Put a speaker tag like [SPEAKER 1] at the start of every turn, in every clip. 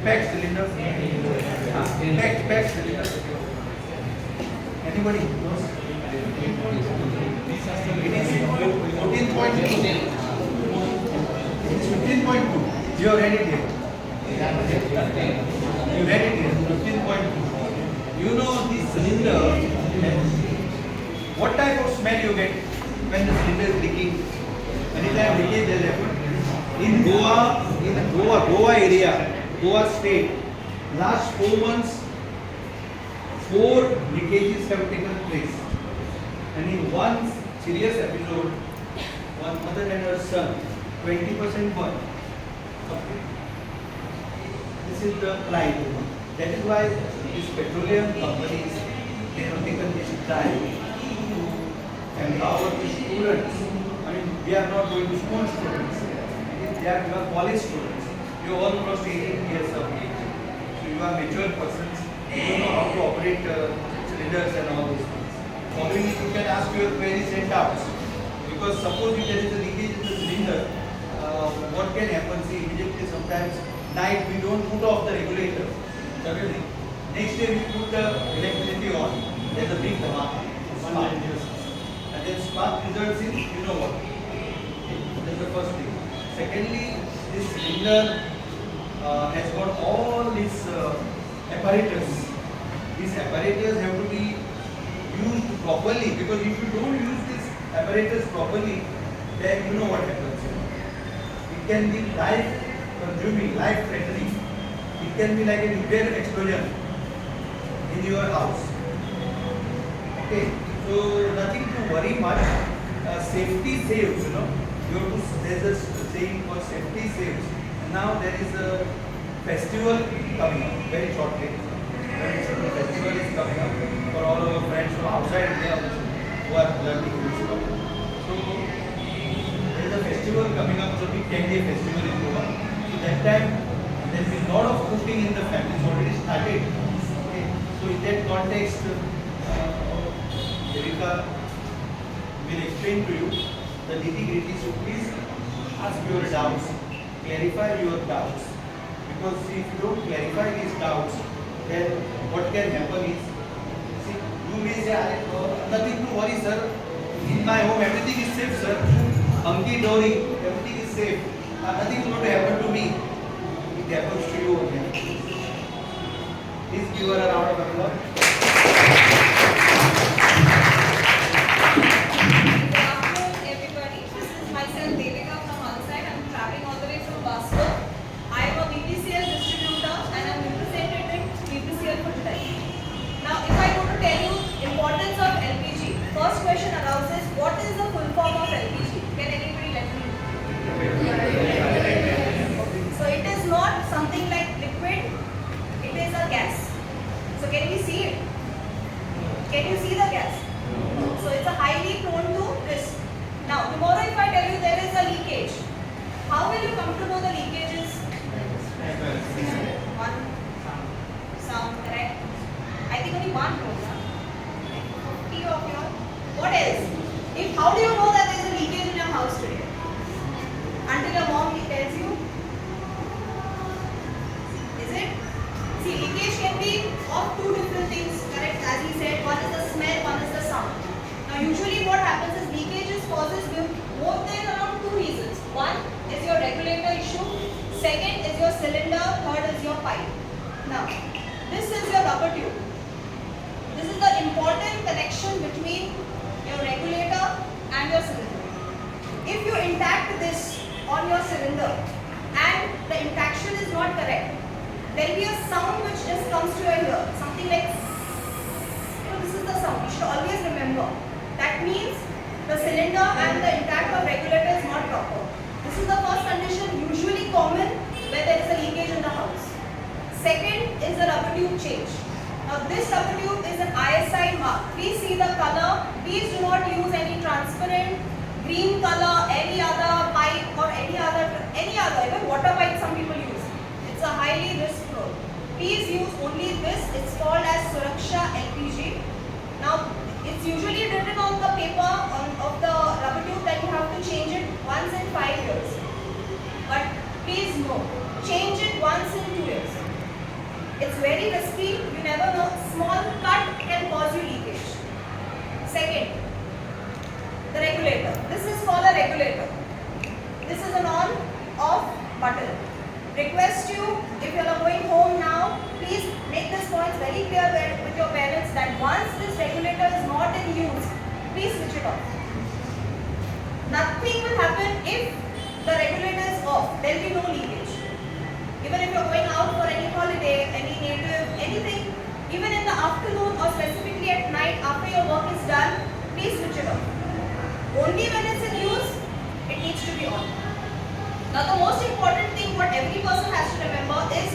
[SPEAKER 1] packed cylinder? Packed cylinder. Anybody knows? It is 14.2. It is 15.2. You have read it here. You read it here. 15.2. You know this cylinder. What type of smell you get when the cylinder is leaking? Anytime leakage will happen. In Goa area, Goa state, last 4 months, 4 leakages have taken place. And in one serious episode, one mother and her son, 20% burn. Okay. This is the pride. That is why these petroleum companies, they have taken this time to empower the students. I mean, we are not going to school students. They are college students. You all crossed 18 years of age. So you are mature persons. You know how to operate cylinders and all these things. Following it, you can ask your queries and doubts. Because suppose if there is a leakage in the cylinder, what can happen? See, immediately sometimes night we don't put off the regulator. Suddenly, next day we put the electricity on. There's a big spark. And then spark results in, you know what? That's the first thing. Secondly, this cylinder has got all these apparatus. These apparatus have to be used properly, because if you don't use this apparatus properly, then you know what happens. It can be life consuming, life threatening. It can be like a nuclear explosion in your house. Okay, so nothing to worry much. Safety saves, you know. There's a saying called safety saves. Now there is a festival coming up very shortly. Very shortly festival is coming up for all our friends from outside India who are learning this topic. So there is a festival coming up, so big 10-day festival in Goa. So that time there will be a lot of cooking in the family. It's already started. Okay. So in that context, Devika will explain to you the nitty-gritty. So please ask your doubts, clarify your doubts. Because if you don't clarify these doubts, then what can happen is, see, you may say, nothing to worry, sir. In my home, everything is safe, sir. Hunky dory, everything is safe. Nothing is going to happen to me. It happens to you again. Please give her a round of applause.
[SPEAKER 2] Devika from outside. I'm traveling all the way from Bosco. I am a BPCL distributor and I'm representing BPCL for today. Now, if I go to tell you importance of LPG, first question arises: what is the full form of LPG? Can anybody let me know? So it is not something like liquid; it is a gas. So can we see it? Can you see the gas? So it's a highly prone to risk. Now, tomorrow if I tell you there is a leakage, how will you come to know the leakage is? One sound, correct? I think only one program. 50 of you. What else? How do you know that there is a leakage in your house today? Until your mom tells you? Is it? See, leakage can be of 2 different things, correct? As he said, one is the smell, one is the sound. Now, usually what happens is leakages causes more than around 2 reasons. One is your regulator issue, second is your cylinder, third is your pipe. Now, this is your rubber tube. This is the important connection between your regulator and your cylinder. If you intact this on your cylinder and the intaction is not correct, there will be a sound which just comes to your ear, something like, this is the sound. You should always remember. That means the cylinder and the intact of regulator is not proper. This is the first condition usually common where there is a leakage in the house. Second is the rubber tube change. Now this rubber tube is an ISI mark. Please see the color. Please do not use any transparent green color, any other pipe or any other, even water pipe some people use. It's a highly risk prone. Please use only this. It's called as Suraksha LPG. Now it's usually written on the paper of the rubber tube that you have to change it once in 5 years. But please know, change it once in 2 years. It's very risky. You never know. Small cut can cause you leakage. Second, the regulator. This is called a regulator. This is an on-off button. Request you, if you are going home now, please make this point very clear with your parents that once this regulator is not in use, please switch it off. Nothing will happen if the regulator is off. There will be no leakage. Even if you are going out for any holiday, any native, anything, even in the afternoon or specifically at night after your work is done, please switch it off. Only when it's in use, it needs to be on. Now the most important thing what every person has to remember is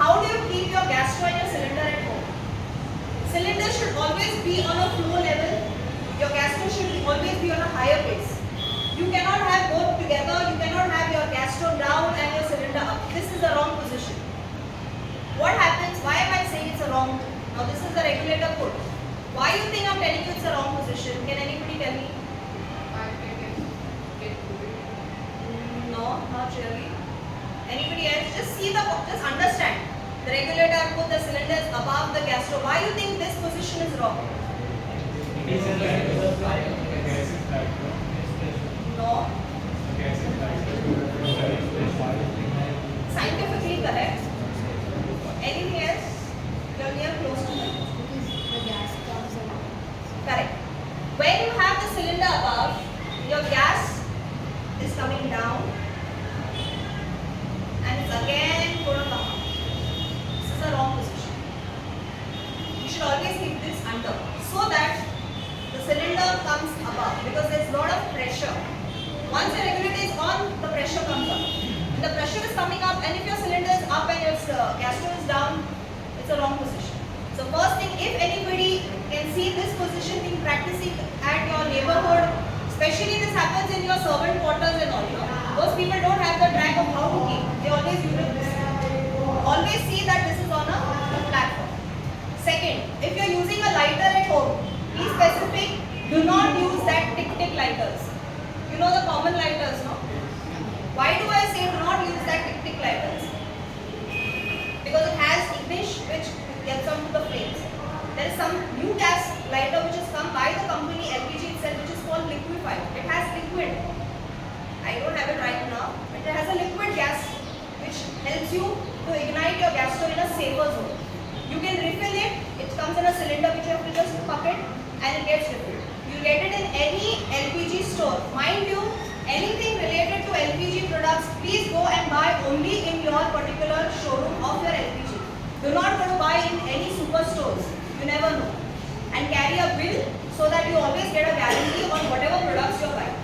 [SPEAKER 2] how do you keep your gas stove and your cylinder at home? Cylinder should always be on a flow level. Your gas stove should always be on a higher pace. You cannot have both together. You cannot have your gas stove down and your cylinder up. This is the wrong position. What happens? Why am I saying it's a wrong? Now this is the regulator put. Why you think I'm telling you it's a wrong position? Can anybody tell me? No, not really. Anybody else? Just see just understand. The regulator put the cylinders above the gas stove. Why you think this position is wrong? No. Scientifically correct. Anything else? You're near close to it.
[SPEAKER 3] The gas comes out.
[SPEAKER 2] Correct. When you have the cylinder above, your gas is coming down and it's again going to come up. This is the wrong position. You should always keep this under so that the cylinder comes above because there's a lot of pressure. Once the regulator is on, the pressure comes up. When the pressure is coming up and if your cylinder is up and your gas stove is down, it's a wrong position. So first thing, if anybody can see this position being practicing at your neighborhood, especially this happens in your servant quarters and all, those people don't have the track of how to keep. They always use this. Always see that this is on a platform. Second, if you're using a lighter at home, be specific. Do not use that tick-tick lighters. You know the common lighters, no? Why do I say do not use that tick-tick lighters? Because it has ignition which gets onto the flames. There is some new gas lighter which has come by the company LPG itself which is called liquefied. It has liquid. I don't have it right now, but it has a liquid gas which helps you to ignite your gas stove in a safer zone. You can refill it. It comes in a cylinder which you have to just pop it and it gets refilled. You get it in any LPG store. Mind you, anything related to LPG products, please go and buy only in your particular showroom of your LPG. Do not go to buy in any superstores. You never know. And carry a bill so that you always get a guarantee on whatever products you are buying.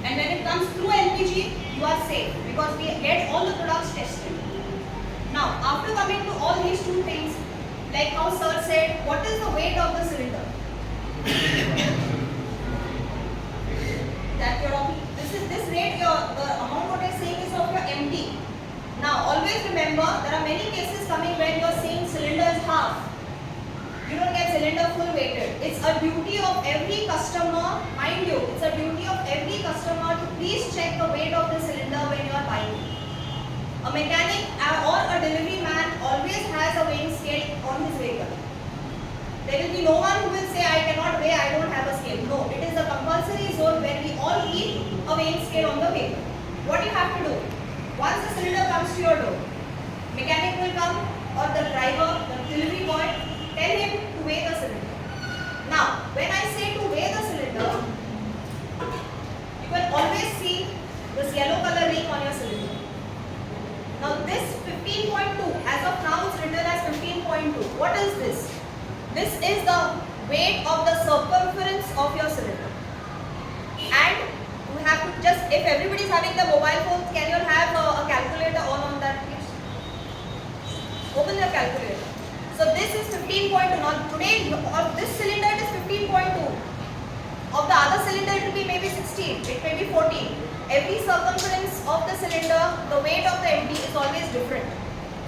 [SPEAKER 2] And when it comes through LPG, you are safe because we get all the products tested. Now, after coming to all these two things, like how sir said, what is the weight of the cylinder? That you're talking. This rate, the amount what I'm saying is of your MD. Now, always remember, there are many cases coming when you're saying cylinder is half. You don't get cylinder full weighted. It's a duty of every customer, mind you, it's a duty of every customer to please check the weight of the cylinder when you are buying. A mechanic or a delivery man always has a weighing scale on his vehicle. There will be no one who will say, I cannot weigh, I don't have a scale. No, it is a compulsory zone where we all keep a weighing scale on the vehicle. What you have to do, once the cylinder comes to your door, mechanic will come or the driver, the delivery boy, tell him to weigh the cylinder. Now, when I say to weigh the cylinder, you can always see this yellow color ring on your cylinder. Now this 15.2, as of now it's written as 15.2. What is this? This is the weight of the circumference of your cylinder. And we have to just, if everybody is having the mobile phone, can you have a calculator on that please? Open your calculator. So this is 15.2. Now today, of this cylinder it is 15.2. Of the other cylinder it will be maybe 16, it may be 14. Every circumference of the cylinder, the weight of the MD is always different.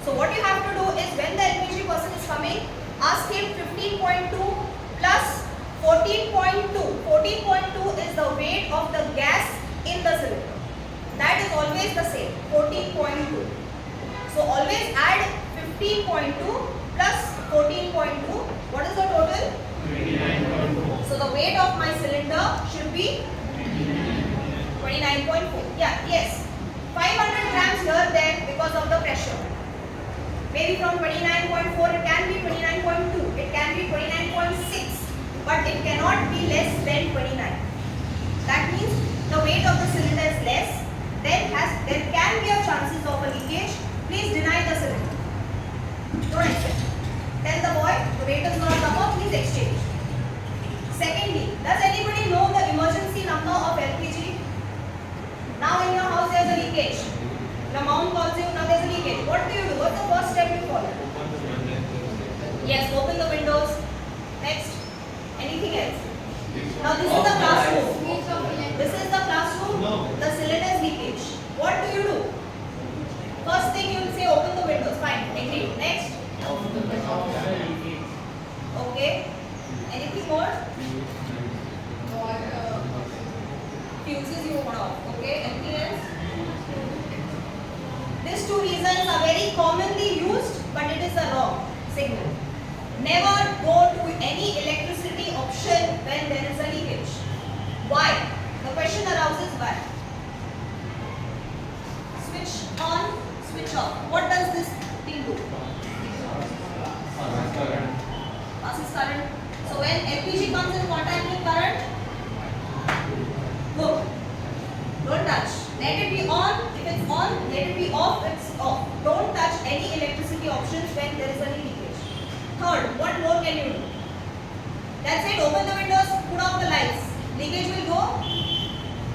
[SPEAKER 2] So what you have to do is when the LPG person is coming, ask him 15.2 plus 14.2. 14.2 is the weight of the gas in the cylinder. That is always the same, 14.2. So always add 15.2 plus 14.2. What is the total? 29.4. So the weight of my cylinder should be 29.4. Yeah, yes. 500 grams here then because of the pressure. Maybe from 29.4 it can be 29.2. It can be 29.6. But it cannot be less than 29. That means the weight of the cylinder is less. Then there can be a chances of a leakage. Please deny the cylinder. Don't accept. Tell the boy the weight is not come up. Please exchange. Secondly, does anybody know the emergency number of LPG? Now in your house there is a leakage. The mom calls you, now there is a leakage. What do you do? What's the first step you follow? Yes, open the windows. Next. Anything else? Now this is the classroom. This is the classroom. The cylinder is leakage. What do you do? First thing you will say open the windows. Fine. Agree. Next. Okay. Anything more? Fuses you want off. Okay. Anything else? These two reasons are very commonly used, but it is a wrong signal. Never go to any electricity option when there is a leakage. Why? The question arises why. Switch on, switch off. What does this thing do? Passes current. So when LPG comes in contact with current, go. Don't touch. Let it be on. If it's on, let it be off. It's off. Don't touch any electricity options when there is a leakage. Third, what more can you do? That's it. Open the windows, put off the lights. Leakage will go.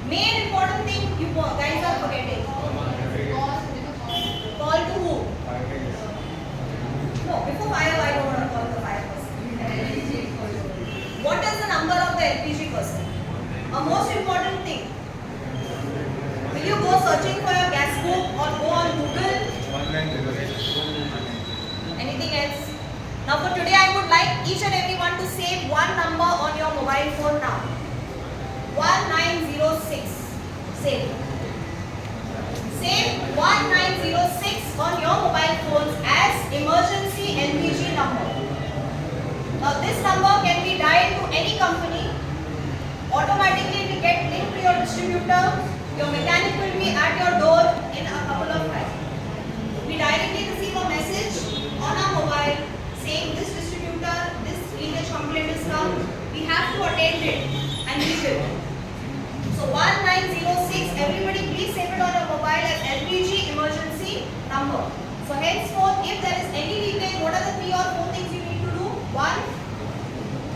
[SPEAKER 2] Main important thing you guys are forgetting. Call to who? No, before fire, I don't want to call the fire person. What is the number of the LPG person? A most important thing. Will you go searching for your gas book or go on Google? Anything else? Now for today I would like each and everyone to save one number on your mobile phone now. 1906. Save. Save 1906 on your mobile phones as emergency LPG number. Now this number can be dialed to any company. Automatically it will get linked to your distributor. Your mechanic will be at your door in a couple of times. We directly receive a message on our mobile saying this distributor, this leakage complaint is come. We have to attend it and we will. So 1906, everybody please save it on your mobile as LPG emergency number. So henceforth, if there is any leakage, what are the 3 or 4 things you need to do? One,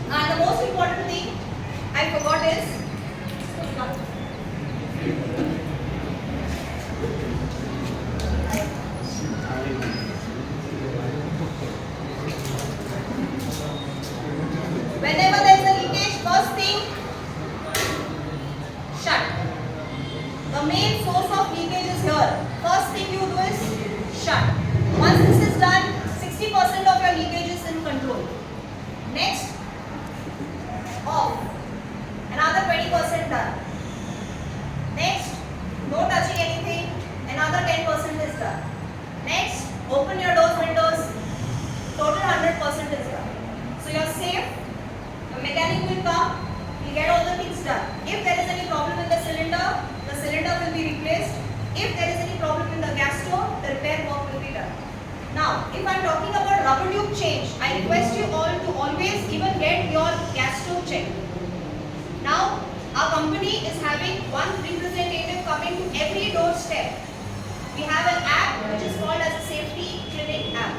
[SPEAKER 2] and the most important thing I forgot is whenever there is a leakage, first thing, shut. The main source of leakage is here. First thing you do is shut. Once this is done, 60% of your leakage is in control. Next, off. Another 20% done. Next, no touching anything. Another 10% is done. Next, open your doors, windows. Total 100% is done. So you are safe. The mechanic will come. He'll get all the things done. If there is any problem in the cylinder will be replaced. If there is any problem in the gas stove, the repair work will be done. Now, if I am talking about rubber tube change, I request you all to always even get your gas stove checked. Now, our company is having one representative coming to every doorstep. We have an app which is called as a safety clinic app.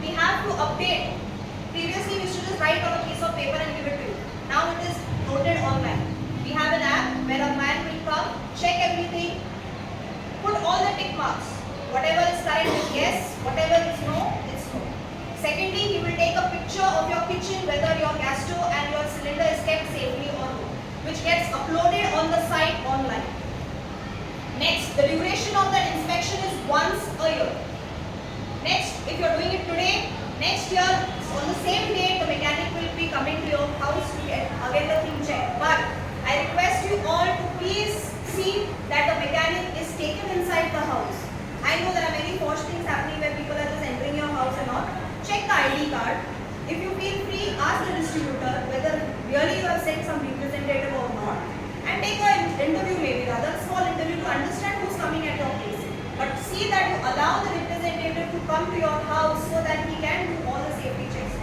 [SPEAKER 2] We have to update. Previously, we used to just write on a piece of paper and give it to you. Now it is noted online. We have an app where a man will come, check everything, put all the tick marks. Whatever is correct is yes, whatever is no, it's no. Secondly, he will take a picture of your kitchen, whether your gas stove and your cylinder is kept safely or no, which gets uploaded on the site online. Next, the duration of that inspection is once a year. Next, if you are doing it today, next year, on the same day, the mechanic will be coming to your house to get again the thing checked. But I request you all to please see that the mechanic is taken inside the house. I know there are many posh things happening where people are just entering your house and all. Check the ID card. If you feel free, ask the distributor whether really you have sent some representative or not. And take an interview, maybe rather small interview, to understand who's coming at your place. But see that you allow the representative to come to your house so that he can do all the safety checks.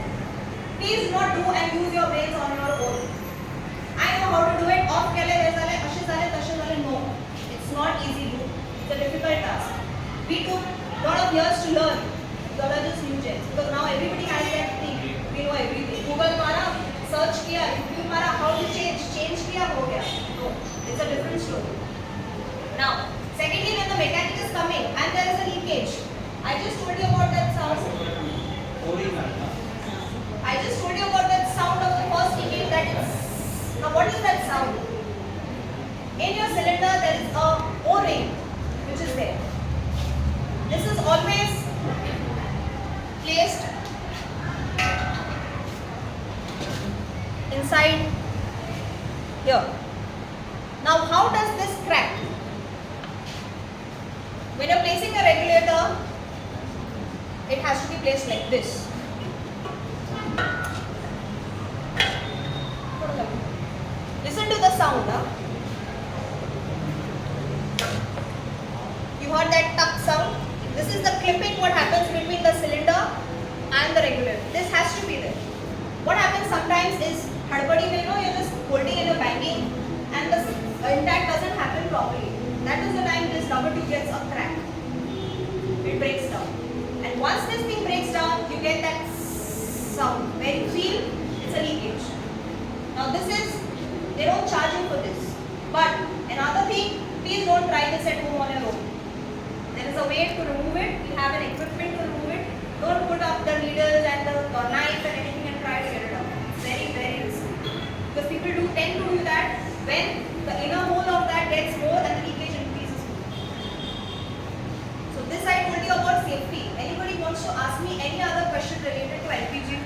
[SPEAKER 2] Please do not do and use your brains on your own. I know how to do it. Off kele vesale, ashe zale, tashe zale. No, it's not easy. It's a difficult task. We took a lot of years to learn. You are just new gens because now everybody has that thing. We know everything. Google mara, search kiya, YouTube mara, how to change kiya, ho gaya. No, it's a different story. Now, secondly, when the mechanic is coming and there is a leakage, I just told you about that sound. I just told you about that sound of the first leakage. That is. Now, what is that sound? In your cylinder, there is a O-ring which is there. This is always placed inside here. Now, how does this crack? When you are placing a regulator, it has to be placed like this. Listen to the sound. Huh? You heard that tuck sound? This is the clipping what happens between the cylinder and the regulator. This has to be there. What happens sometimes is hadbadi mein, you're just holding and you're banging and the intact doesn't happen properly. That is the time this rubber tube gets a crack. It breaks down. And once this thing breaks down, you get that sound where you feel it's a leakage. Now this is, they don't charge you for this. But another thing, please don't try this at home on your own. There is a way to remove it. We have an equipment to remove it. Don't put up the needles and the knife and anything and try to get it out. Very, very risky. Because people tend to do that when the inner hole of that gets more and the leakage increases. So this I told you about safety. Anybody wants to ask me any other question related to LPG?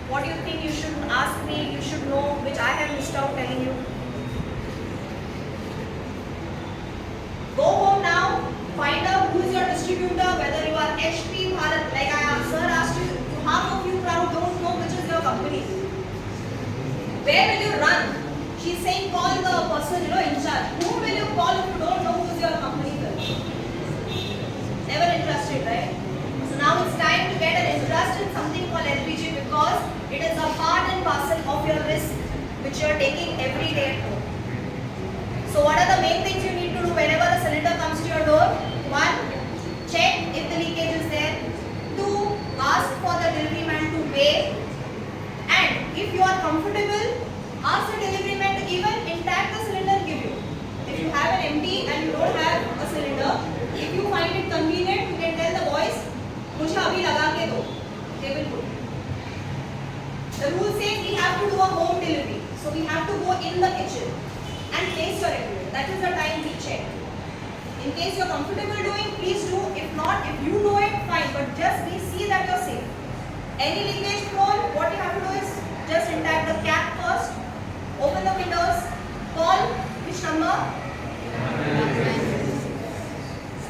[SPEAKER 2] What do you think you should ask me, you should know, which I have missed out telling you? Go home now. Find out who is your distributor, whether you are HP, Bharat, like sir asked you, half of you crowd don't know which is your company. Where will you run? She's saying call the person in charge. Whom will you call if you don't know who is your company? Never interested, right? So now it's time to get an interest in something called LPG because it is a part and parcel of your risk which you are taking every day at home. So what are the main things you need to do whenever a cylinder comes to your door? 1. Check if the leakage is there. 2. Ask for the delivery man to weigh. And if you are comfortable, ask the delivery man to even intact the cylinder give you. If you have an empty and you don't have a cylinder, if you find it convenient, you can tell the boys, "Mujhe abhi laga ke do." They will put. The rule says we have to do a home delivery. So we have to go in the kitchen and place your regulator. That is the time we check. In case you are comfortable doing, please do. If not, if you do it, fine. But just see that you are safe. Any leakage prone, what you have to do is just intact the cap first, open the windows, call which number?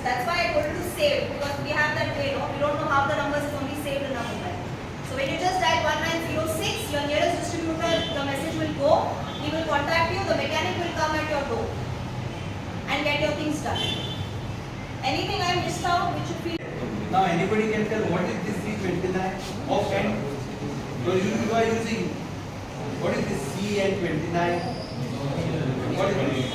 [SPEAKER 2] That's why I told you to save because we have that way, no? We don't know how the numbers is only saved in our mobile. So when you just dial 1906, your nearest distributor, the message will go. He will contact you. The mechanic will come at your door and get your things done. Anything I missed out which you feel?
[SPEAKER 1] Now anybody can tell what is this 329 offhand? Because you are using what is this CN29? What is this?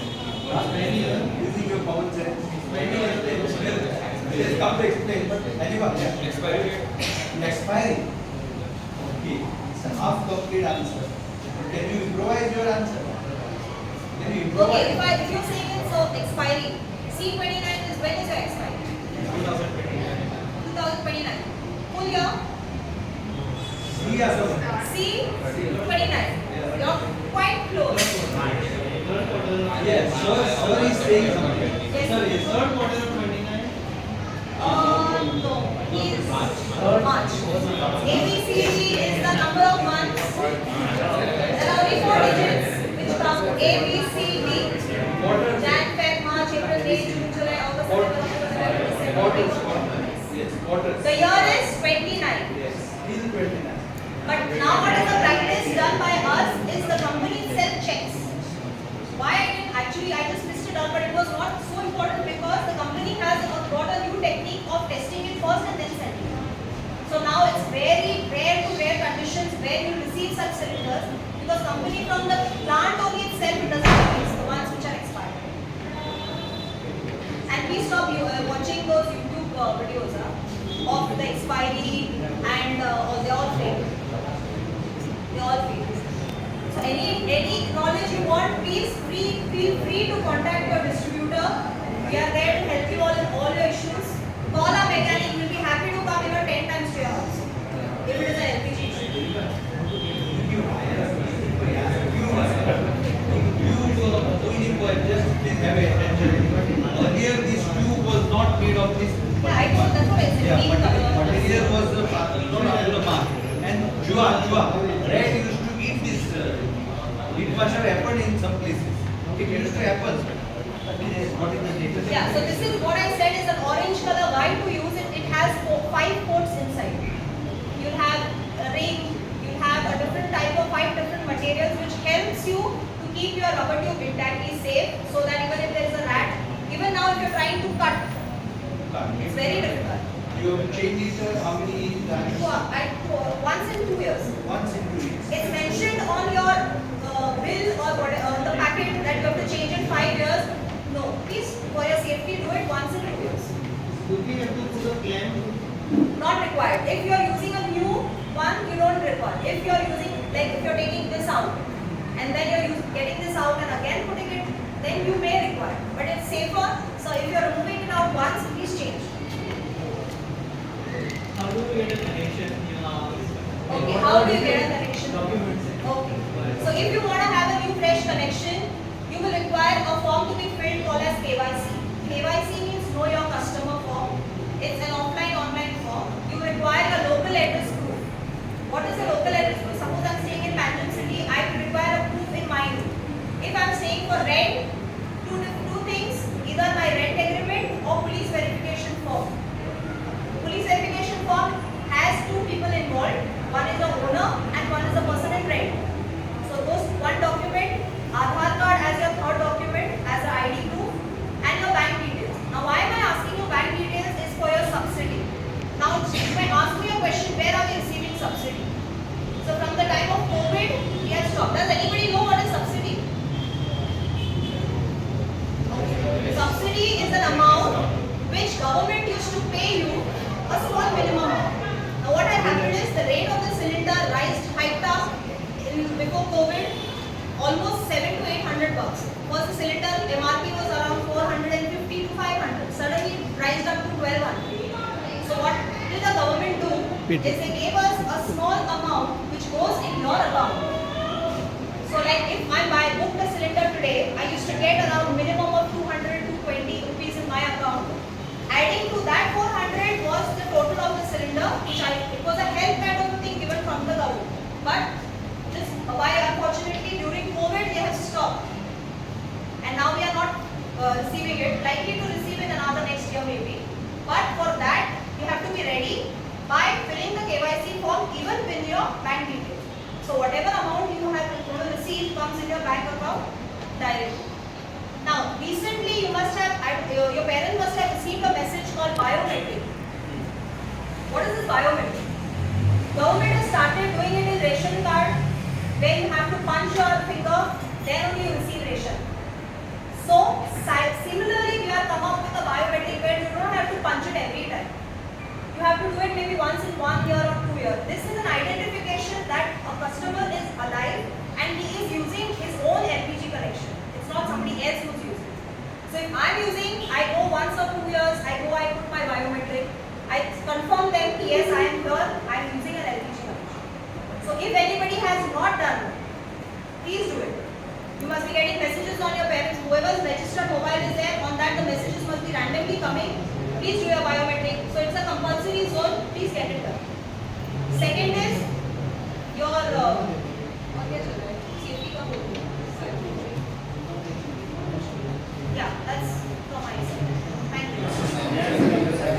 [SPEAKER 1] Using your common sense. Yes, come to explain. Anyone? Yeah.
[SPEAKER 4] Expiry.
[SPEAKER 1] Expiry. Okay. It's a half complete answer. Can you improvise your answer? Can you improvise?
[SPEAKER 2] Okay, if you're saying it's so expiry, C29 is when is your expiry? 2029. Full year? C29. You're quite close.
[SPEAKER 1] Yes, sir is saying something.
[SPEAKER 2] Yes.
[SPEAKER 4] Sir, is third quarter of 29?
[SPEAKER 2] No, is March. ABCD is the number of months. There are only 4 digits which come ABCD. Jan, Feb, March, April, May, June, July, August, September, October, November, December.
[SPEAKER 1] quarters. Yes, quarters.
[SPEAKER 2] The year is 29.
[SPEAKER 1] Yes, till 29.
[SPEAKER 2] But now what is the practice done by us is the company self checks. Why I didn't actually, I just missed it out, but it was not so important because the company has got a new technique of testing it first and then sending it. So now it's very rare to rare conditions where you receive such cylinders because company from the plant only itself it doesn't release the ones which are expired. And please stop watching those YouTube videos of the expiry and they all fail. They all fail. So any knowledge you want, please feel free to contact your distributor. We are there to help you all in all your issues. Call our mechanic. We'll be happy to come even 10 times to your house if it is an LPG issue.
[SPEAKER 1] Just please have attention. Earlier this tube was not made of this.
[SPEAKER 2] Yeah, I told that's what I said.
[SPEAKER 1] Yeah, material was not up to the mark. And jua, rat used to eat this. It must have happened in some places. It used to happen. What is the data?
[SPEAKER 2] Yeah, so this is what I said is an orange color. Why to use it? It has 5 ports inside. You'll have a ring, you'll have a different type of 5 different materials which helps you to keep your rubber tube intactly safe so that even if there is a rat, even now if you're trying to cut, it's very difficult.
[SPEAKER 1] You have changed it how many times?
[SPEAKER 2] Once in 2 years.
[SPEAKER 1] Once in 2 years.
[SPEAKER 2] It's mentioned on your bill or the packet that you have to change in 5 years. No, please for your safety do it once in 2 years.
[SPEAKER 4] Do we have to put a claim?
[SPEAKER 2] Not required. If you are using a new one, you don't require. If you are using, like if you are taking this out and then you are getting this out and again putting it, then you may require. But it's safer. So if you are removing it out once, please change.
[SPEAKER 4] How do we get a connection?
[SPEAKER 2] Okay, how do you get a connection?
[SPEAKER 4] Documents.
[SPEAKER 2] Okay. So if you want to have a new fresh connection, you will require a form to be filled called as KYC. KYC means Know Your Customer form. It's an online form. You require a local address proof. What is a local address proof? Suppose I'm staying in Panjim city, I will require a proof in my room. If I'm staying for rent, two things, either my rent agreement or police verification form. Police verification form has 2 people involved. One is the owner and one is the person in rent. So those one document, Aadhaar card as your third document, as an ID proof, and your bank details. Now why am I asking you bank details is for your subsidy. Now you may ask me a question, where are we receiving subsidy? So from the time of COVID, we have stopped. Does anybody know what is subsidy? Okay. Subsidy is an amount which government used to pay you a small minimum amount. Now what had happened is the rate of the cylinder hiked up before COVID almost 700 to 800 bucks. First the cylinder MRP was around 450 to 500. Suddenly it rised up to 1200. So what did the government do? Is they gave us a small amount which goes in your account. So like if I booked a cylinder today, I used to get around minimum of 200 to 20 rupees in my account. Adding to that 400 was the total of the cylinder, it was a help kind of a thing given from the government. But this, why unfortunately during COVID they have stopped. And now we are not receiving it, likely to receive it another next year maybe. But for that, you have to be ready by filling the KYC form even with your bank details. So whatever amount you have to receive comes in your bank account directly. Now, recently you must have, your parents must have received a message called biometric. What is this biometric? Government has started doing it in ration card where you have to punch your finger, then only you receive ration. So, similarly we have come up with a biometric where you don't have to punch it every time. You have to do it maybe once in 1 year or 2 years. This is an identification that a customer is alive and he is using his own LPG connection. It's not somebody else who's using. So if I'm using, I go once or 2 years, I put my biometric, I confirm them, yes, I am here, I am using an LPG connection. So if anybody has not done, please do it. You must be getting messages on your parents, whoever's registered mobile is there, on that the messages must be randomly coming. Please do your biometric. So it's a compulsory zone, please get it done. Second is your safety का बोल दिया. Yeah, that's from my side. Thank you.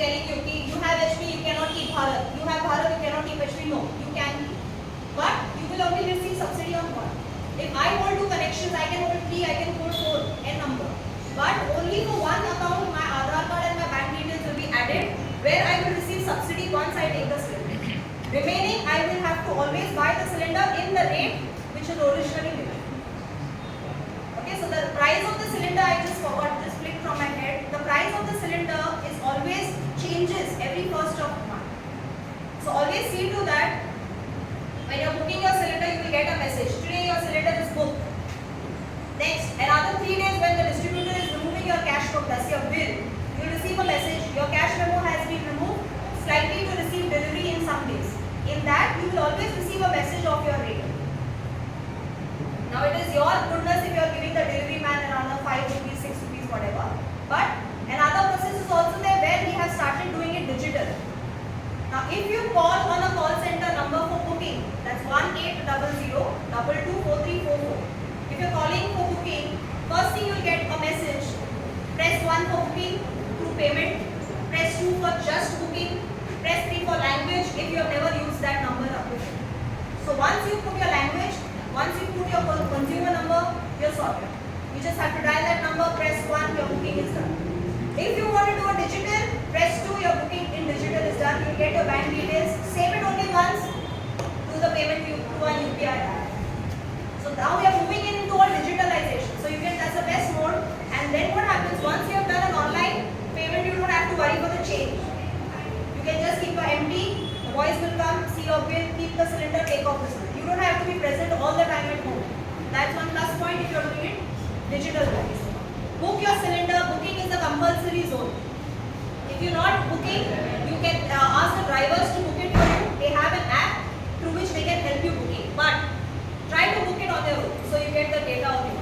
[SPEAKER 2] telling you कि you have HP, you cannot keep Bharat. You have Bharat, you cannot keep HP. No, you can keep. But you will only receive subsidy on one. If I hold 2 connections, I can hold 3, I can hold 4, n number. But only for one account, my Aadhaar card and my bank details will be added, where I will receive subsidy once I take the cylinder. Remaining, I will have to always buy the cylinder in the rate which is originally given. Okay, so the price of the cylinder, I just forgot, this flicked from my head. The price of the cylinder is always changes every first of the month. So always see to that. When you are booking your cylinder, you will get a message. Today your cylinder is booked. Next, another 3 days when the distributor is removing your cash flow plus your bill, you will receive a message. Your cash memo has been removed, slightly to receive delivery in some days. In that, you will always receive a message of your rate. Now it is your goodness if you are giving the delivery man around 5 rupees, 6 rupees, whatever. But another process is also there where we have started doing it digital. Now, if you call on a call center number for booking, that's 1800-224344. If you're calling for booking, first thing you'll get a message. Press 1 for booking through payment. Press 2 for just booking. Press 3 for language if you have never used that number up before. So once you put your language, once you put your consumer number, you're sorted. You just have to dial that number, press 1, your booking is done. If you want to do a digital, press 2, your booking in digital is done. You get your bank details, save it only once, do the payment through a UPI app. So now we are moving into a digitalization. So you get that's the best mode. And then what happens, once you have done an online payment, you don't have to worry for the change. You can just keep your MD, the boys will come, see your bill, keep the cylinder, take off the cylinder. You don't have to be present all the time at home. That's one plus point if you are doing it digital wise. Book your cylinder. Booking is a compulsory zone. If you're not booking, you can ask the drivers to book it for you. They have an app through which they can help you booking. But try to book it on your own so you get the data of it.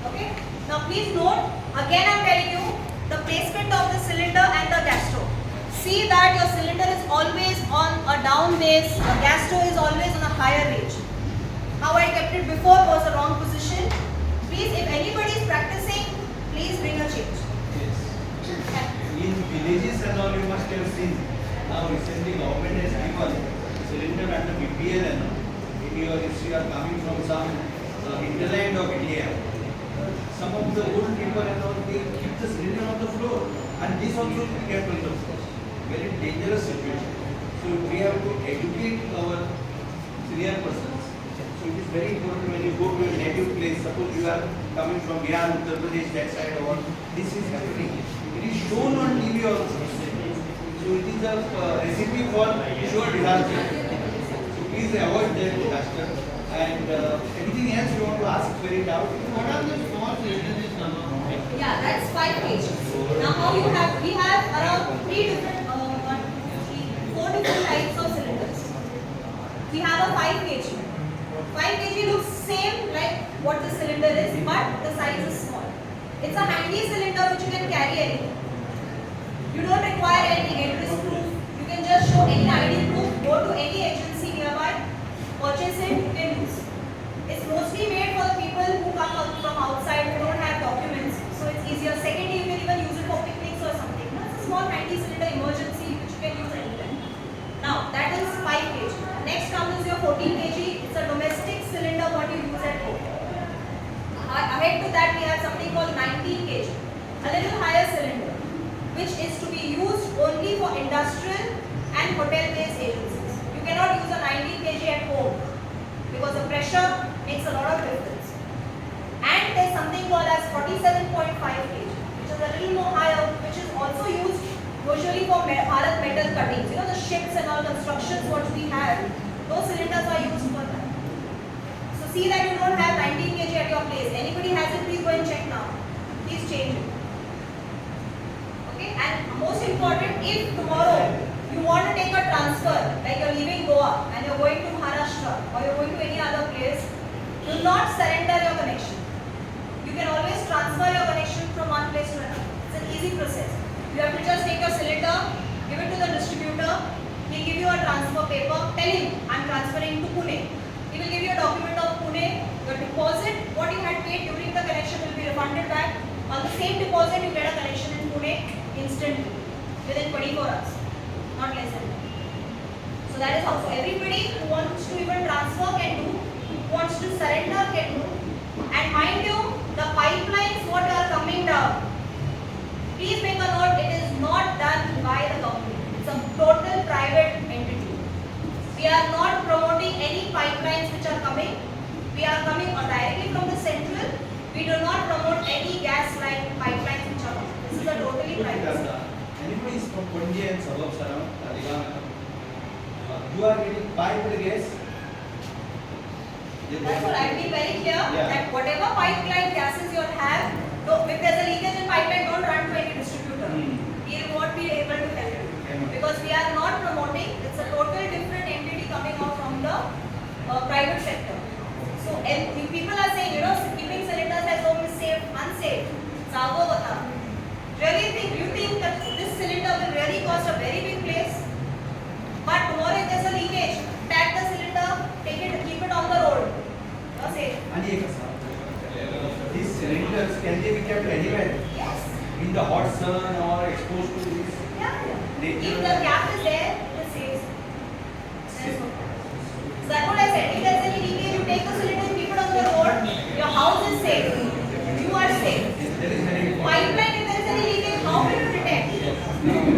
[SPEAKER 2] Okay? Now please note, again I'm telling you, the placement of the cylinder and the gas stove. See that your cylinder is always on a down base, the gas stove is always on a higher range. How I kept it before was a wrong position. Please, if anybody is practicing, please bring a change.
[SPEAKER 1] Yes. In villages and all, you must have seen. Now recently government has given cylinder under BPL and all. If you are coming from some hinterland of India, some of the old people and all, they keep the cylinder on the floor, and this also will be kept on the floor. Very dangerous situation. So we have to educate our senior persons. So it is very important when you go to a native place. Suppose you are coming from Bihar, Uttar Pradesh, that side, or this is happening. It is shown on TV also. So it is a recipe for sure disaster. So please avoid that disaster. And anything else you want to ask, very doubt.
[SPEAKER 4] What are the small cylinders now?
[SPEAKER 2] Yeah, that's 5 kg. Now how you have, we have around 4 different types of cylinders. We have a 5 kg. 5 kg looks same like what the cylinder is, but the size is small. It's a handy cylinder which you can carry anywhere. You don't require any address proof. You can just show any ID proof, go to any agency nearby, purchase it, you can use. It's mostly made for the people who come from outside, who don't have documents, so it's easier. Secondly, you can even use it for picnics or something. It's a small handy cylinder emergency which you can use anytime. Now, that is 5 kg. Next comes is your 14 kg. It's a domestic cylinder what you use at home. Ahead to that, we have something called 19 kg. A little higher cylinder, which is to be used only for industrial and hotel-based agencies. You cannot use a 19 kg at home because the pressure makes a lot of difference. And there's something called as 47.5 kg, which is a little more higher, which is also used usually for Bharat metal cuttings. You know the ships and all constructions what we have, those cylinders are used for that. So see that you don't have 19 kg at your place. Anybody has it, please go and check now. Please change it. Okay, and most important, if tomorrow you want to take a transfer, like you're leaving Goa and you're going to Maharashtra or you're going to any other place, do not surrender your connection. You can always transfer your connection from one place to another. It's an easy process. You have to just take your cylinder, give it to the distributor, he'll give you a transfer paper, tell him, I'm transferring to Pune. He will give you a document of Pune, your deposit, what you had paid during the connection will be refunded back. On the same deposit, you get a connection in Pune instantly. within 24 hours, not less than that. So that is how. So everybody who wants to even transfer can do, who wants to surrender can do. And mind you, the pipelines what are coming down, please make a note, it is not done by the company. It's a total private entity. We are not promoting any pipelines which are coming. We are coming directly from the central. We do not promote any gas line pipelines which are coming. This is a totally private.
[SPEAKER 1] Anybody is from Punjab and suburbs around Taliban? You are getting piped gas.
[SPEAKER 2] That's what I've been very clear
[SPEAKER 1] Yeah.
[SPEAKER 2] that whatever pipeline gases you have, if there's a leakage in pipeline, don't run to any distributor. He will not be able to help you. Because we are not promoting, it's a total different entity coming out from the private sector. So if people are saying, keeping cylinders as home is safe, unsafe. Sago bata. You think that this cylinder will really cost a very big place? But tomorrow if there's a leakage, pack the cylinder, take it, keep it on the road. You're safe.
[SPEAKER 1] These cylinders, can they be kept anywhere?
[SPEAKER 2] Yes.
[SPEAKER 1] In the hot sun or exposed to this?
[SPEAKER 2] Yeah. If the gap is there, it is safe. There's no problem. So that's what I said. If there's any leakage, you take the cylinder, you keep it on the road. Your house is safe. You are safe.
[SPEAKER 1] That is very important.
[SPEAKER 2] Pipeline, if there is any leakage, how will you detect?